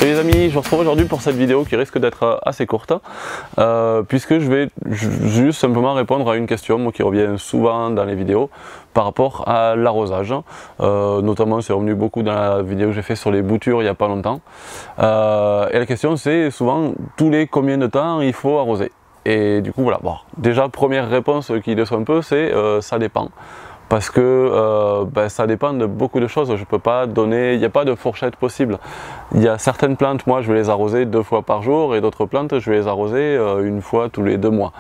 Salut les amis, je vous retrouve aujourd'hui pour cette vidéo qui risque d'être assez courte puisque je vais juste simplement répondre à une question qui revient souvent dans les vidéos par rapport à l'arrosage. Notamment c'est revenu beaucoup dans la vidéo que j'ai fait sur les boutures il n'y a pas longtemps. Et la question c'est souvent tous les combien de temps il faut arroser. Et du coup voilà, bon, déjà première réponse qui déçoit un peu c'est ça dépend. Parce que ça dépend de beaucoup de choses, je peux pas donner, il n'y a pas de fourchette possible. Il y a certaines plantes, moi je vais les arroser 2 fois par jour et d'autres plantes je vais les arroser 1 fois tous les 2 mois,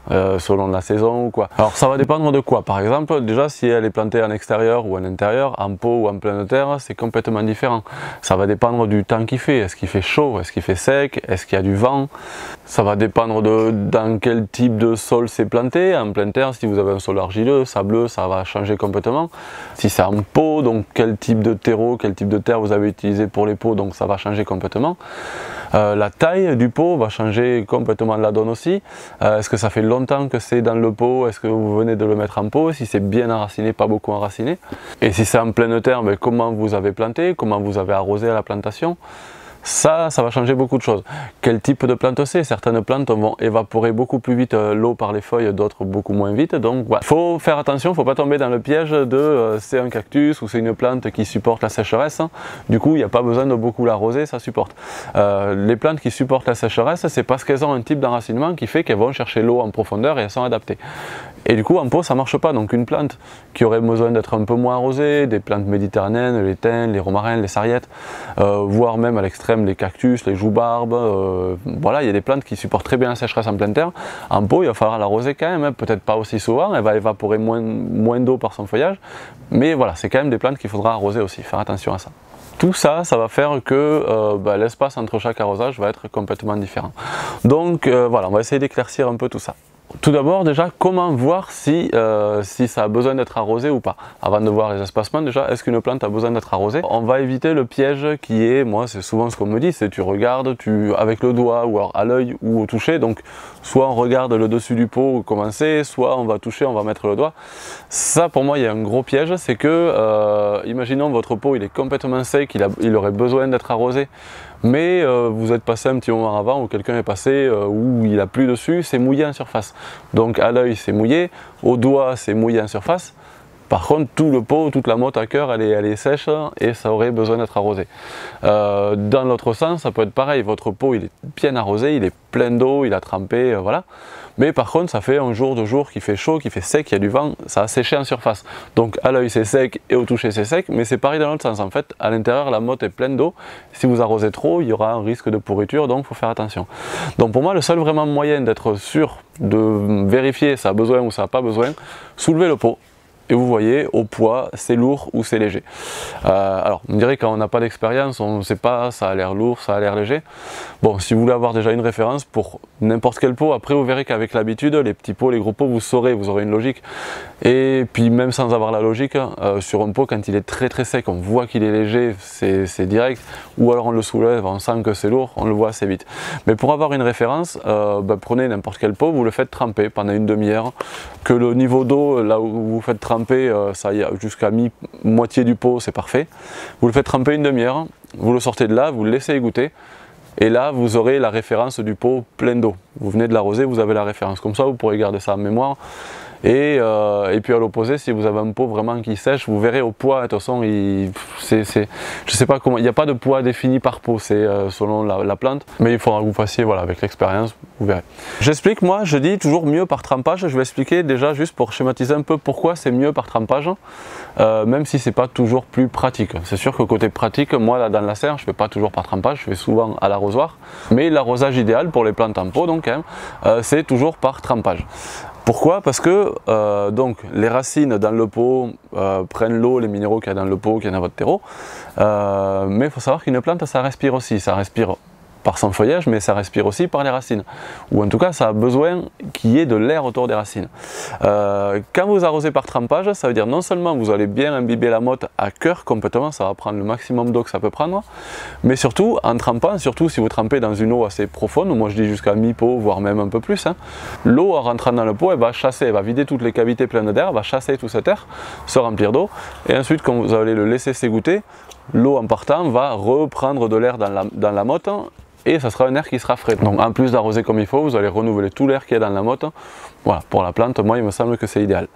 selon la saison ou quoi. Alors ça va dépendre de quoi, par exemple, déjà si elle est plantée en extérieur ou en intérieur, en pot ou en pleine terre, c'est complètement différent. Ça va dépendre du temps qu'il fait, est-ce qu'il fait chaud, est-ce qu'il fait sec, est-ce qu'il y a du vent. Ça va dépendre de dans quel type de sol c'est planté, en pleine terre, si vous avez un sol argileux, sableux, ça va changer complètement. Si c'est en pot, donc quel type de terreau, quel type de terre vous avez utilisé pour les pots, donc ça va changer complètement. La taille du pot va changer complètement la donne aussi. Est-ce que ça fait longtemps que c'est dans le pot, est-ce que vous venez de le mettre en pot, si c'est bien enraciné, pas beaucoup enraciné. Et si c'est en pleine terre, mais comment vous avez planté, comment vous avez arrosé à la plantation. Ça va changer beaucoup de choses. Quel type de plante c'est? Certaines plantes vont évaporer beaucoup plus vite l'eau par les feuilles, d'autres beaucoup moins vite. Donc voilà, faut faire attention, faut pas tomber dans le piège de c'est un cactus ou c'est une plante qui supporte la sécheresse. Du coup, il n'y a pas besoin de beaucoup l'arroser, ça supporte. Les plantes qui supportent la sécheresse, c'est parce qu'elles ont un type d'enracinement qui fait qu'elles vont chercher l'eau en profondeur et elles sont adaptées. Et du coup, en pot, ça marche pas. Donc une plante qui aurait besoin d'être un peu moins arrosée, des plantes méditerranéennes, les thym, les romarins, les sarriètes, voire même à l'extrême les cactus, les joubarbes, voilà, il y a des plantes qui supportent très bien la sécheresse en pleine terre. En pot, il va falloir l'arroser quand même, hein, peut-être pas aussi souvent, elle va évaporer moins d'eau par son feuillage, mais voilà, c'est quand même des plantes qu'il faudra arroser aussi, faire attention à ça. Tout ça, ça va faire que l'espace entre chaque arrosage va être complètement différent. Donc voilà, on va essayer d'éclaircir un peu tout ça. Tout d'abord, déjà, comment voir si ça a besoin d'être arrosé ou pas. Avant de voir les espacements, déjà, est-ce qu'une plante a besoin d'être arrosée? On va éviter le piège qui est, moi c'est souvent ce qu'on me dit, c'est tu regardes avec le doigt ou alors à l'œil ou au toucher. Donc soit on regarde le dessus du pot commencer, soit on va toucher, on va mettre le doigt. Ça pour moi il y a un gros piège, c'est que imaginons votre pot il est complètement sec, il aurait besoin d'être arrosé. Mais vous êtes passé un petit moment avant où quelqu'un est passé où il a plu dessus, c'est mouillé en surface. Donc à l'œil c'est mouillé, au doigt c'est mouillé en surface. Par contre tout le pot, toute la motte à cœur elle est sèche et ça aurait besoin d'être arrosé. Dans l'autre sens ça peut être pareil, votre pot il est bien arrosé, il est plein d'eau, il a trempé, voilà. Mais par contre ça fait un jour, 2 jours qu'il fait chaud, qu'il fait sec, il y a du vent, ça a séché en surface. Donc à l'œil c'est sec et au toucher c'est sec, mais c'est pareil dans l'autre sens. En fait à l'intérieur la motte est pleine d'eau, si vous arrosez trop il y aura un risque de pourriture, donc il faut faire attention. Donc pour moi le seul vraiment moyen d'être sûr de vérifier ça a besoin ou ça n'a pas besoin, soulevez le pot. Et vous voyez au poids c'est lourd ou c'est léger. Alors on dirait quand on n'a pas d'expérience, on ne sait pas, ça a l'air lourd, ça a l'air léger. Bon, si vous voulez avoir déjà une référence pour n'importe quel pot, après vous verrez qu'avec l'habitude, les petits pots, les gros pots, vous saurez, vous aurez une logique. Et puis même sans avoir la logique, sur un pot quand il est très sec, on voit qu'il est léger, c'est direct. Ou alors on le soulève, on sent que c'est lourd, on le voit assez vite. Mais pour avoir une référence, prenez n'importe quel pot, vous le faites tremper pendant une demi-heure. Que le niveau d'eau, là où vous faites tremper, ça y est, jusqu'à moitié du pot, c'est parfait. Vous le faites tremper une demi-heure, vous le sortez de là, vous le laissez égoutter. Et là, vous aurez la référence du pot plein d'eau. Vous venez de l'arroser, vous avez la référence. Comme ça, vous pourrez garder ça en mémoire. Et puis à l'opposé, si vous avez un pot vraiment qui sèche, vous verrez au poids, de toute façon, je sais pas comment, il n'y a pas de poids défini par pot, c'est selon la plante, mais il faudra que vous fassiez, voilà, avec l'expérience, vous verrez. J'explique, moi, je dis toujours mieux par trempage, je vais expliquer déjà juste pour schématiser un peu pourquoi c'est mieux par trempage, même si c'est pas toujours plus pratique. C'est sûr que côté pratique, moi là dans la serre, je fais pas toujours par trempage, je fais souvent à l'arrosoir, mais l'arrosage idéal pour les plantes en pot, donc quand même, c'est toujours par trempage. Pourquoi? Parce que donc, les racines dans le pot prennent l'eau, les minéraux qu'il y a dans le pot, qu'il y a dans votre terreau, mais il faut savoir qu'une plante ça respire aussi, ça respire par son feuillage, mais ça respire aussi par les racines. Ou en tout cas, ça a besoin qu'il y ait de l'air autour des racines. Quand vous arrosez par trempage, ça veut dire non seulement vous allez bien imbiber la motte à cœur complètement, ça va prendre le maximum d'eau que ça peut prendre, mais surtout en trempant, surtout si vous trempez dans une eau assez profonde, moi je dis jusqu'à mi-pot, voire même un peu plus, hein, l'eau en rentrant dans le pot, elle va chasser, elle va vider toutes les cavités pleines d'air, elle va chasser tout cet air, se remplir d'eau, et ensuite quand vous allez le laisser s'égoutter, l'eau en partant va reprendre de l'air dans la motte et ça sera un air qui sera frais. Donc en plus d'arroser comme il faut, vous allez renouveler tout l'air qui est dans la motte. Voilà, pour la plante, moi il me semble que c'est idéal.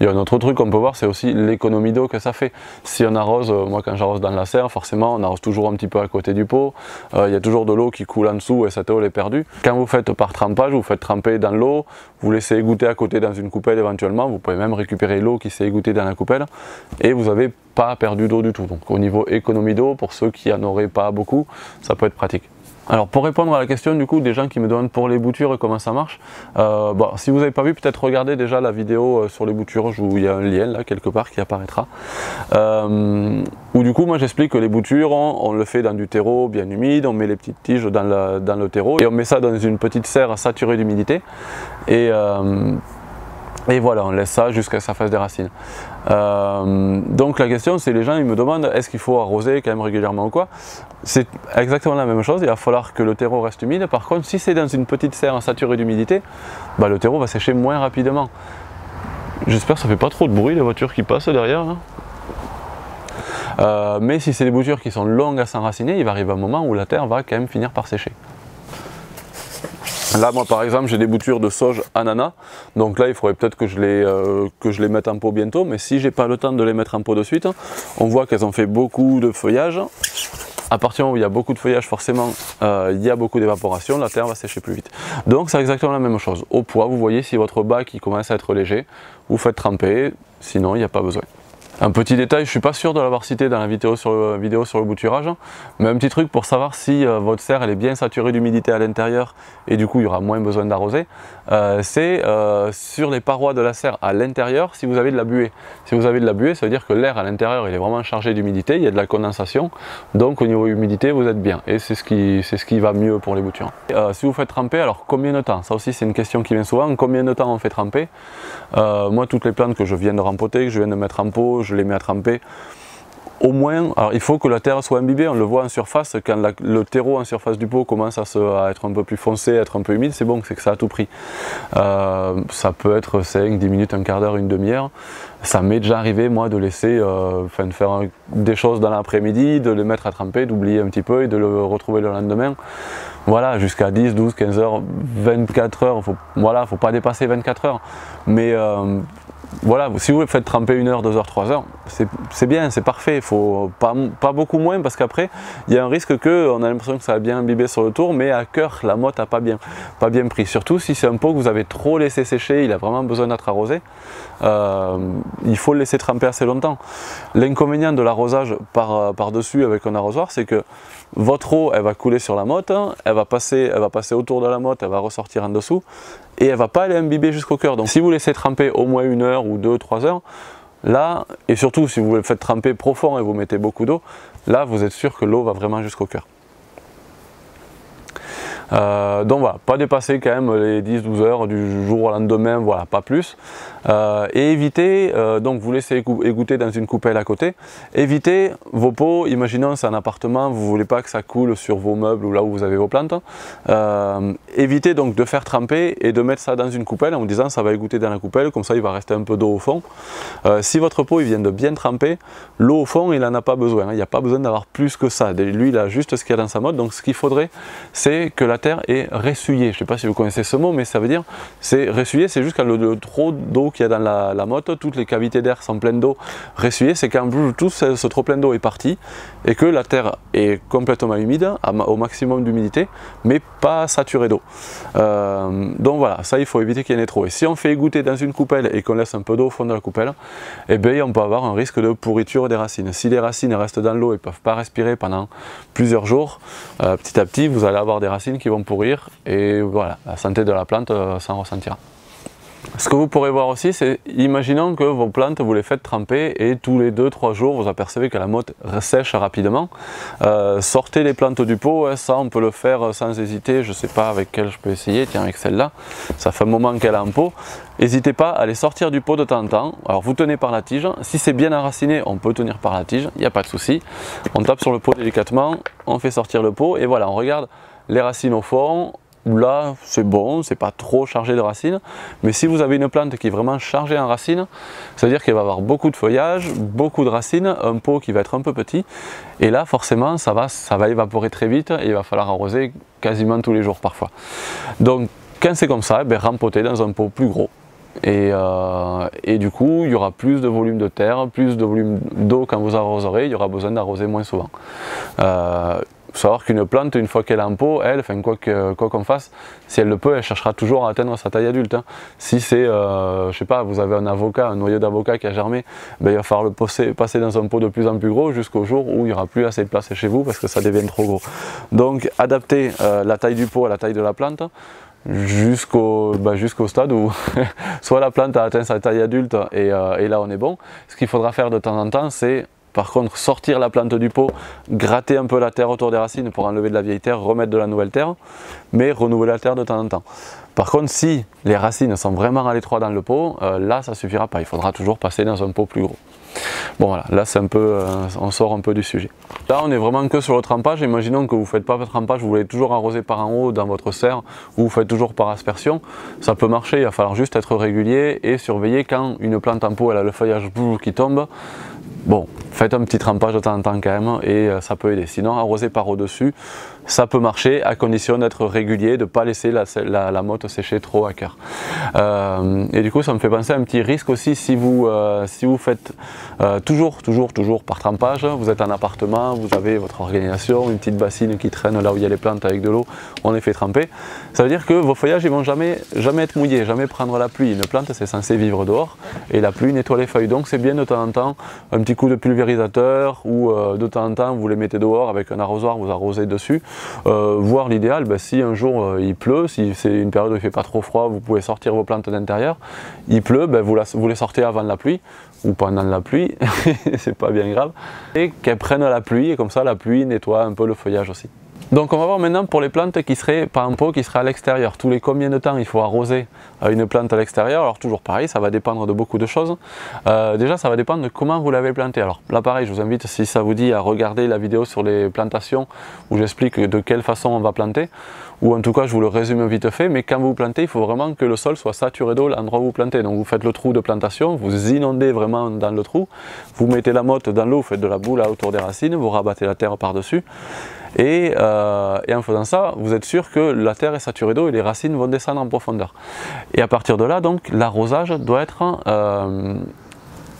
Il y a un autre truc qu'on peut voir, c'est aussi l'économie d'eau que ça fait. Si on arrose, moi quand j'arrose dans la serre, forcément on arrose toujours un petit peu à côté du pot. Il y a toujours de l'eau qui coule en dessous et cette eau elle est perdue. Quand vous faites par trempage, vous faites tremper dans l'eau, vous laissez égoutter à côté dans une coupelle éventuellement, vous pouvez même récupérer l'eau qui s'est égouttée dans la coupelle et vous n'avez pas perdu d'eau du tout. Donc au niveau économie d'eau, pour ceux qui n'en auraient pas beaucoup, ça peut être pratique. Alors pour répondre à la question du coup des gens qui me demandent pour les boutures et comment ça marche, si vous n'avez pas vu, peut-être regardez déjà la vidéo sur les boutures, il y a un lien là quelque part qui apparaîtra, où du coup moi j'explique que les boutures, on le fait dans du terreau bien humide, on met les petites tiges dans le terreau et on met ça dans une petite serre saturée d'humidité et voilà, on laisse ça jusqu'à ce que ça fasse des racines. Donc la question c'est, les gens ils me demandent est-ce qu'il faut arroser quand même régulièrement ou quoi. C'est exactement la même chose, il va falloir que le terreau reste humide. Par contre si c'est dans une petite serre saturée d'humidité, le terreau va sécher moins rapidement. J'espère que ça fait pas trop de bruit les voitures qui passent derrière là. Mais si c'est des boutures qui sont longues à s'enraciner, il va arriver un moment où la terre va quand même finir par sécher. Là moi par exemple j'ai des boutures de sauge ananas, donc là il faudrait peut-être que je les mette en pot bientôt, mais si j'ai pas le temps de les mettre en pot de suite, on voit qu'elles ont fait beaucoup de feuillage. À partir du moment où il y a beaucoup de feuillage, forcément il y a beaucoup d'évaporation, la terre va sécher plus vite. Donc c'est exactement la même chose. Au poids, vous voyez si votre bac il commence à être léger, vous faites tremper, sinon il n'y a pas besoin. Un petit détail, je ne suis pas sûr de l'avoir cité dans la vidéo sur le bouturage, mais un petit truc pour savoir si votre serre elle est bien saturée d'humidité à l'intérieur et du coup il y aura moins besoin d'arroser, c'est sur les parois de la serre à l'intérieur si vous avez de la buée. Si vous avez de la buée, ça veut dire que l'air à l'intérieur il est vraiment chargé d'humidité, il y a de la condensation, donc au niveau humidité vous êtes bien et c'est ce qui va mieux pour les boutures. Si vous faites tremper, alors combien de temps? Ça aussi c'est une question qui vient souvent, combien de temps on fait tremper? Moi toutes les plantes que je viens de rempoter, que je viens de mettre en pot, je les mets à tremper au moins, alors il faut que la terre soit imbibée, on le voit en surface, quand le terreau en surface du pot commence à être un peu plus foncé, à être un peu humide, c'est bon, c'est que ça a tout pris. Ça peut être 5, 10 minutes, un quart d'heure, une demi-heure. Ça m'est déjà arrivé moi de laisser, de faire des choses dans l'après-midi, de les mettre à tremper, d'oublier un petit peu et de le retrouver le lendemain. Voilà, jusqu'à 10, 12, 15 heures, 24 heures, faut pas dépasser 24 heures. Mais voilà, si vous faites tremper 1 heure, 2 heures, 3 heures, c'est bien, c'est parfait. Il faut pas beaucoup moins parce qu'après, il y a un risque qu'on a l'impression que ça a bien imbibé sur le tour, mais à cœur, la motte n'a pas bien pris. Surtout si c'est un pot que vous avez trop laissé sécher, il a vraiment besoin d'être arrosé. Il faut le laisser tremper assez longtemps. L'inconvénient de l'arrosage par-dessus avec un arrosoir, c'est que votre eau, elle va couler sur la motte, elle va passer autour de la motte, elle va ressortir en dessous et elle ne va pas aller imbiber jusqu'au cœur. Donc si vous laissez tremper au moins 1 heure ou 2, 3 heures, là, et surtout si vous le faites tremper profond et vous mettez beaucoup d'eau, là vous êtes sûr que l'eau va vraiment jusqu'au cœur. Donc voilà, pas dépasser quand même les 10-12 heures du jour au lendemain, voilà, pas plus. Et évitez, donc vous laissez égoutter dans une coupelle à côté, évitez vos pots, imaginons c'est un appartement, vous ne voulez pas que ça coule sur vos meubles ou là où vous avez vos plantes, évitez donc de faire tremper et de mettre ça dans une coupelle en vous disant ça va égoutter dans la coupelle, comme ça il va rester un peu d'eau au fond. Si votre pot il vient de bien tremper, l'eau au fond il n'en a pas besoin, il n'y a pas besoin d'avoir plus que ça, lui il a juste ce qu'il y a dans sa motte, donc ce qu'il faudrait c'est que la terre est ressuyée. Je ne sais pas si vous connaissez ce mot, mais ça veut dire, c'est ressuyé, c'est juste quand le trop d'eau qu'il y a dans la motte, toutes les cavités d'air sont pleines d'eau. Ressuyé, c'est quand tout ce trop plein d'eau est parti et que la terre est complètement humide, au maximum d'humidité, mais pas saturée d'eau. Donc voilà, ça il faut éviter qu'il y en ait trop. Et si on fait égoutter dans une coupelle et qu'on laisse un peu d'eau au fond de la coupelle, eh bien on peut avoir un risque de pourriture des racines. Si les racines restent dans l'eau et ne peuvent pas respirer pendant plusieurs jours, petit à petit vous allez avoir des racines qui vont pourrir et voilà, la santé de la plante s'en ressentira. Ce que vous pourrez voir aussi, c'est, imaginons que vos plantes, vous les faites tremper et tous les 2-3 jours, vous apercevez que la motte sèche rapidement. Sortez les plantes du pot, ça on peut le faire sans hésiter, je ne sais pas avec quelle je peux essayer, tiens avec celle-là, ça fait un moment qu'elle est en pot. N'hésitez pas à les sortir du pot de temps en temps, alors vous tenez par la tige, si c'est bien enraciné, on peut tenir par la tige, il n'y a pas de souci. On tape sur le pot délicatement, on fait sortir le pot et voilà, on regarde les racines au fond, là c'est bon, c'est pas trop chargé de racines. Mais si vous avez une plante qui est vraiment chargée en racines, c'est-à-dire qu'elle va avoir beaucoup de feuillage, beaucoup de racines, un pot qui va être un peu petit, et là forcément ça va évaporer très vite et il va falloir arroser quasiment tous les jours parfois. Donc quand c'est comme ça, rempoter dans un pot plus gros. Et du coup, il y aura plus de volume de terre, plus de volume d'eau quand vous arroserez, il y aura besoin d'arroser moins souvent. Faut savoir qu'une plante, une fois qu'elle est en pot, elle, enfin, quoi qu'on fasse, si elle le peut, elle cherchera toujours à atteindre sa taille adulte. Hein. Si c'est, je sais pas, vous avez un avocat, un noyau d'avocat qui a germé, il va falloir le passer dans un pot de plus en plus gros jusqu'au jour où il n'y aura plus assez de place chez vous parce que ça devient trop gros. Donc, adapter la taille du pot à la taille de la plante, jusqu'au stade où soit la plante a atteint sa taille adulte et là on est bon. Ce qu'il faudra faire de temps en temps, c'est par contre sortir la plante du pot, gratter un peu la terre autour des racines pour enlever de la vieille terre, remettre de la nouvelle terre, mais renouveler la terre de temps en temps. Par contre, si les racines sont vraiment à l'étroit dans le pot, là ça suffira pas, il faudra toujours passer dans un pot plus gros. Bon voilà, là c'est un peu, on sort un peu du sujet. Là on est vraiment que sur le trempage. Imaginons que vous ne faites pas votre trempage, vous voulez toujours arroser par en haut dans votre serre ou vous faites toujours par aspersion. Ça peut marcher, il va falloir juste être régulier et surveiller quand une plante en pot elle a le feuillage qui tombe. Bon, faites un petit trempage de temps en temps quand même et ça peut aider. Sinon, arroser par au-dessus, ça peut marcher à condition d'être régulier, de ne pas laisser la motte sécher trop à cœur. Et du coup, ça me fait penser à un petit risque aussi si vous faites toujours par trempage, vous êtes en appartement, vous avez votre organisation, une petite bassine qui traîne là où il y a les plantes avec de l'eau, on les fait tremper. Ça veut dire que vos feuillages ils vont jamais être mouillés, jamais prendre la pluie. Une plante c'est censé vivre dehors et la pluie nettoie les feuilles. Donc c'est bien de temps en temps un petit coup de pulvérisateur ou de temps en temps vous les mettez dehors avec un arrosoir, vous arrosez dessus. Voire l'idéal, si un jour il pleut, si c'est une période où il ne fait pas trop froid, vous pouvez sortir vos plantes d'intérieur. Il pleut, vous les sortez avant la pluie ou pendant la pluie, c'est pas bien grave. Et qu'elles prennent la pluie et comme ça la pluie nettoie un peu le feuillage aussi. Donc on va voir maintenant pour les plantes qui seraient pas en pot, qui seraient à l'extérieur. Tous les combien de temps il faut arroser une plante à l'extérieur. Alors toujours pareil, ça va dépendre de beaucoup de choses. Déjà ça va dépendre de comment vous l'avez plantée. Alors là pareil, je vous invite si ça vous dit à regarder la vidéo sur les plantations où j'explique de quelle façon on va planter. Ou en tout cas je vous le résume vite fait, mais quand vous plantez, il faut vraiment que le sol soit saturé d'eau l'endroit où vous plantez. Donc vous faites le trou de plantation, vous inondez vraiment dans le trou, vous mettez la motte dans l'eau, vous faites de la boue là autour des racines, vous rabattez la terre par-dessus. Et en faisant ça, vous êtes sûr que la terre est saturée d'eau et les racines vont descendre en profondeur. Et à partir de là, donc, l'arrosage doit être,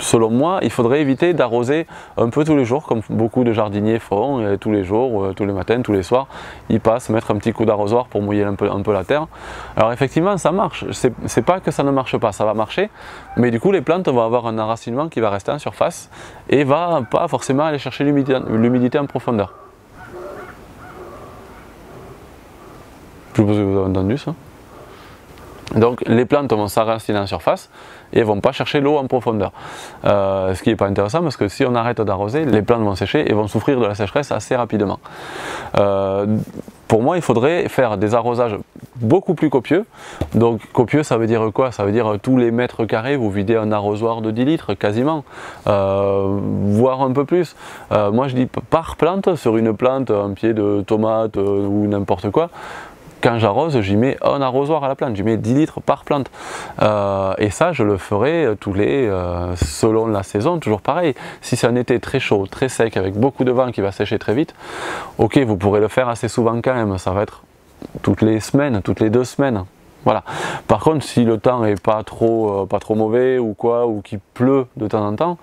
selon moi, il faudrait éviter d'arroser un peu tous les jours, comme beaucoup de jardiniers font, tous les jours, tous les matins, tous les soirs, ils passent mettre un petit coup d'arrosoir pour mouiller un peu la terre. Alors effectivement, ça marche, c'est pas que ça ne marche pas, ça va marcher, mais du coup les plantes vont avoir un enracinement qui va rester en surface et va pas forcément aller chercher l'humidité en profondeur. Je suppose que vous avez entendu ça. Donc les plantes vont s'enraciner en surface et ne vont pas chercher l'eau en profondeur. Ce qui n'est pas intéressant parce que si on arrête d'arroser, les plantes vont sécher et vont souffrir de la sécheresse assez rapidement. Pour moi, il faudrait faire des arrosages beaucoup plus copieux. Donc copieux, ça veut dire quoi? Ça veut dire tous les mètres carrés, vous videz un arrosoir de 10 litres quasiment, voire un peu plus. Moi je dis par plante, sur une plante, un pied de tomate ou n'importe quoi, quand j'arrose, j'y mets un arrosoir à la plante, j'y mets 10 litres par plante. Et ça, je le ferai selon la saison, toujours pareil. Si c'est un été très chaud, très sec, avec beaucoup de vent qui va sécher très vite, ok, vous pourrez le faire assez souvent quand même, ça va être toutes les semaines, toutes les 2 semaines. Voilà. Par contre, si le temps est pas trop mauvais ou quoi, ou qu'il pleut de temps en temps,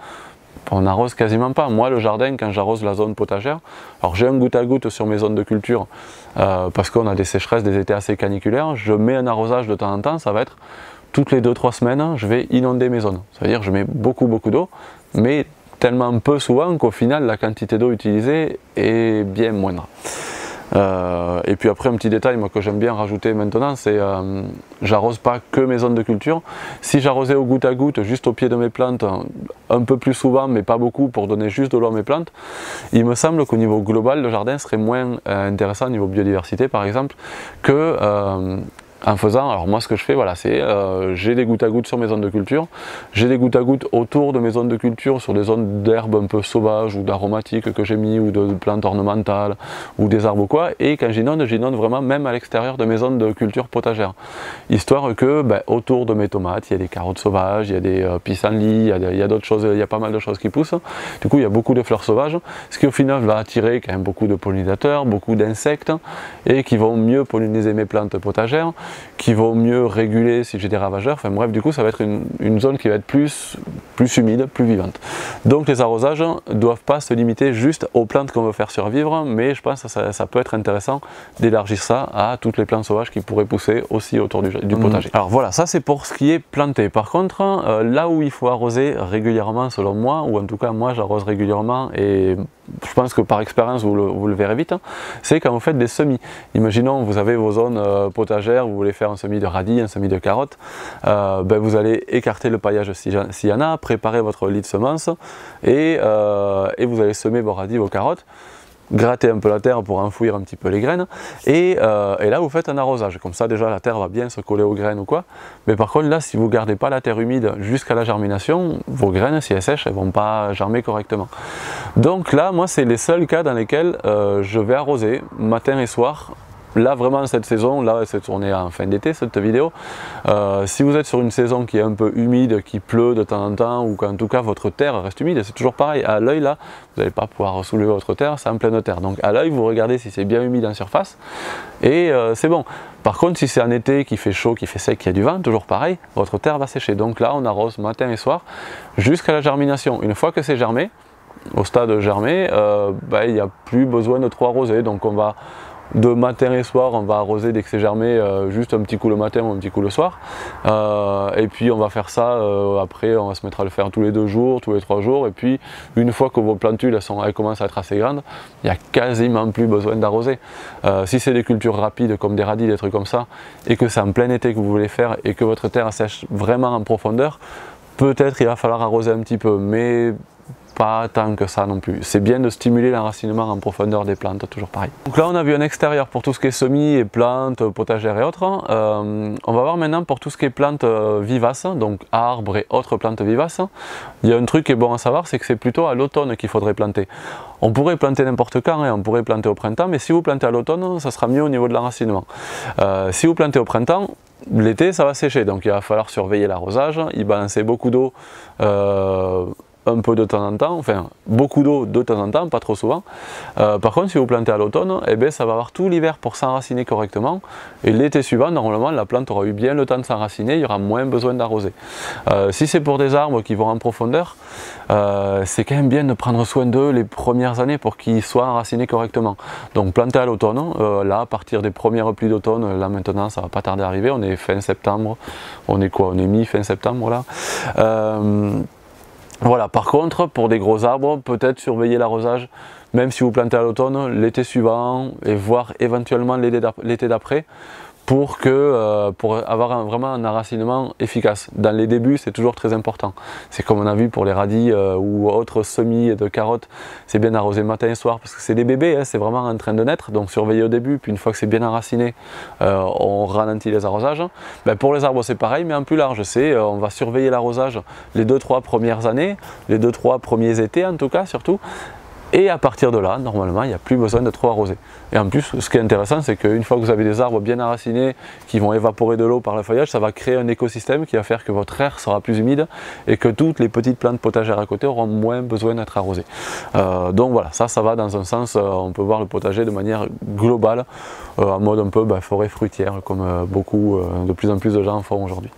on n'arrose quasiment pas. Moi, le jardin, quand j'arrose la zone potagère, alors j'ai un goutte à goutte sur mes zones de culture parce qu'on a des sécheresses, des étés assez caniculaires. Je mets un arrosage de temps en temps, ça va être toutes les 2-3 semaines, je vais inonder mes zones. Ça veut dire que je mets beaucoup d'eau, mais tellement peu souvent qu'au final, la quantité d'eau utilisée est bien moindre. Et puis après un petit détail moi, que j'aime bien rajouter maintenant, c'est j'arrose pas que mes zones de culture. Si j'arrosais au goutte à goutte juste au pied de mes plantes un peu plus souvent mais pas beaucoup pour donner juste de l'eau à mes plantes, il me semble qu'au niveau global le jardin serait moins intéressant au niveau biodiversité par exemple que En faisant, alors moi ce que je fais, voilà, c'est j'ai des gouttes à gouttes sur mes zones de culture, j'ai des gouttes à gouttes autour de mes zones de culture, sur des zones d'herbes un peu sauvages ou d'aromatiques que j'ai mis, ou de plantes ornementales, ou des arbres ou quoi, et quand j'inonde vraiment même à l'extérieur de mes zones de culture potagère. Histoire que autour de mes tomates, il y a des carottes sauvages, il y a des pissenlits, il y a d'autres choses, il y a pas mal de choses qui poussent. Du coup il y a beaucoup de fleurs sauvages, ce qui au final va attirer quand même beaucoup de pollinisateurs, beaucoup d'insectes, et qui vont mieux polliniser mes plantes potagères, qui vont mieux réguler si j'ai des ravageurs. Enfin bref, du coup ça va être une zone qui va être plus humide, plus vivante. Donc les arrosages ne doivent pas se limiter juste aux plantes qu'on veut faire survivre, mais je pense que ça peut être intéressant d'élargir ça à toutes les plantes sauvages qui pourraient pousser aussi autour du potager. Alors voilà, ça c'est pour ce qui est planté. Par contre, là où il faut arroser régulièrement selon moi, ou en tout cas moi j'arrose régulièrement, et je pense que par expérience vous le verrez vite, c'est quand vous faites des semis. Imaginons vous avez vos zones potagères, vous voulez faire un semis de radis, un semis de carottes, vous allez écarter le paillage s'il y en a, préparer votre lit de semences, et vous allez semer vos radis, vos carottes, gratter un peu la terre pour enfouir un petit peu les graines, et là vous faites un arrosage. Comme ça déjà la terre va bien se coller aux graines ou quoi. Mais par contre là, si vous ne gardez pas la terre humide jusqu'à la germination, vos graines, si elles sèchent, elles ne vont pas germer correctement. Donc là, moi c'est les seuls cas dans lesquels je vais arroser matin et soir. Là vraiment cette saison, là c'est tourné en fin d'été cette vidéo, si vous êtes sur une saison qui est un peu humide, qui pleut de temps en temps, ou qu'en tout cas votre terre reste humide, c'est toujours pareil, à l'œil là, vous n'allez pas pouvoir soulever votre terre, c'est en pleine terre. Donc à l'œil vous regardez si c'est bien humide en surface, et c'est bon. Par contre si c'est en été, qui fait chaud, qui fait sec, qu'il y a du vent, toujours pareil, votre terre va sécher. Donc là on arrose matin et soir jusqu'à la germination. Une fois que c'est germé, au stade germé, il n'y a plus besoin de trop arroser. Donc on va de matin et soir, on va arroser dès que c'est germé, juste un petit coup le matin ou un petit coup le soir, et puis on va faire ça, après on va se mettre à le faire tous les 2 jours, tous les 3 jours, et puis une fois que vos plantules elles commencent à être assez grandes, il n'y a quasiment plus besoin d'arroser. Si c'est des cultures rapides comme des radis, des trucs comme ça, et que c'est en plein été que vous voulez faire, et que votre terre sèche vraiment en profondeur, peut-être il va falloir arroser un petit peu, mais pas tant que ça non plus. C'est bien de stimuler l'enracinement en profondeur des plantes, toujours pareil. Donc là on a vu un extérieur pour tout ce qui est semis et plantes, potagères et autres. On va voir maintenant pour tout ce qui est plantes vivaces, donc arbres et autres plantes vivaces. Il y a un truc qui est bon à savoir, c'est que c'est plutôt à l'automne qu'il faudrait planter. On pourrait planter n'importe quand, on pourrait planter au printemps, mais si vous plantez à l'automne, ça sera mieux au niveau de l'enracinement. Si vous plantez au printemps, l'été ça va sécher, donc il va falloir surveiller l'arrosage, y balancer beaucoup d'eau, un peu de temps en temps, enfin beaucoup d'eau de temps en temps, pas trop souvent. Par contre si vous plantez à l'automne, ça va avoir tout l'hiver pour s'enraciner correctement, et l'été suivant normalement la plante aura eu bien le temps de s'enraciner, il y aura moins besoin d'arroser. Si c'est pour des arbres qui vont en profondeur, c'est quand même bien de prendre soin d'eux les premières années pour qu'ils soient enracinés correctement. Donc planter à l'automne, là à partir des premières pluies d'automne, là maintenant ça va pas tarder à arriver, on est fin septembre, on est quoi, on est mi-fin septembre là. Voilà, par contre, pour des gros arbres, peut-être surveiller l'arrosage, même si vous plantez à l'automne, l'été suivant, et voire éventuellement l'été d'après, pour avoir vraiment un enracinement efficace. Dans les débuts, c'est toujours très important. C'est comme on a vu pour les radis ou autres semis de carottes, c'est bien arroser matin et soir, parce que c'est des bébés, c'est vraiment en train de naître, donc surveiller au début, puis une fois que c'est bien enraciné, on ralentit les arrosages. Pour les arbres c'est pareil, mais en plus large, on va surveiller l'arrosage les 2-3 premières années, les 2-3 premiers étés en tout cas, surtout. Et à partir de là, normalement, il n'y a plus besoin de trop arroser. Et en plus, ce qui est intéressant, c'est qu'une fois que vous avez des arbres bien enracinés, qui vont évaporer de l'eau par le feuillage, ça va créer un écosystème qui va faire que votre air sera plus humide et que toutes les petites plantes potagères à côté auront moins besoin d'être arrosées. Donc voilà, ça va dans un sens, on peut voir le potager de manière globale, en mode un peu forêt fruitière, comme de plus en plus de gens font aujourd'hui.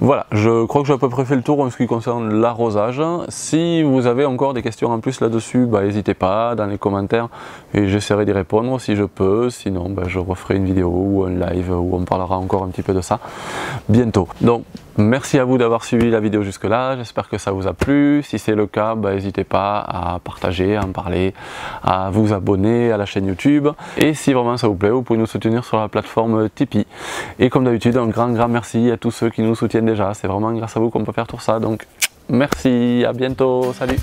Voilà, je crois que j'ai à peu près fait le tour en ce qui concerne l'arrosage. Si vous avez encore des questions en plus là-dessus, n'hésitez pas dans les commentaires et j'essaierai d'y répondre si je peux. Sinon, je referai une vidéo ou un live où on parlera encore un petit peu de ça bientôt. Donc, merci à vous d'avoir suivi la vidéo jusque là, j'espère que ça vous a plu. Si c'est le cas, n'hésitez pas à partager, à en parler, à vous abonner à la chaîne YouTube. Et si vraiment ça vous plaît, vous pouvez nous soutenir sur la plateforme Tipeee. Et comme d'habitude, un grand merci à tous ceux qui nous soutiennent déjà. C'est vraiment grâce à vous qu'on peut faire tout ça. Donc merci, à bientôt, salut!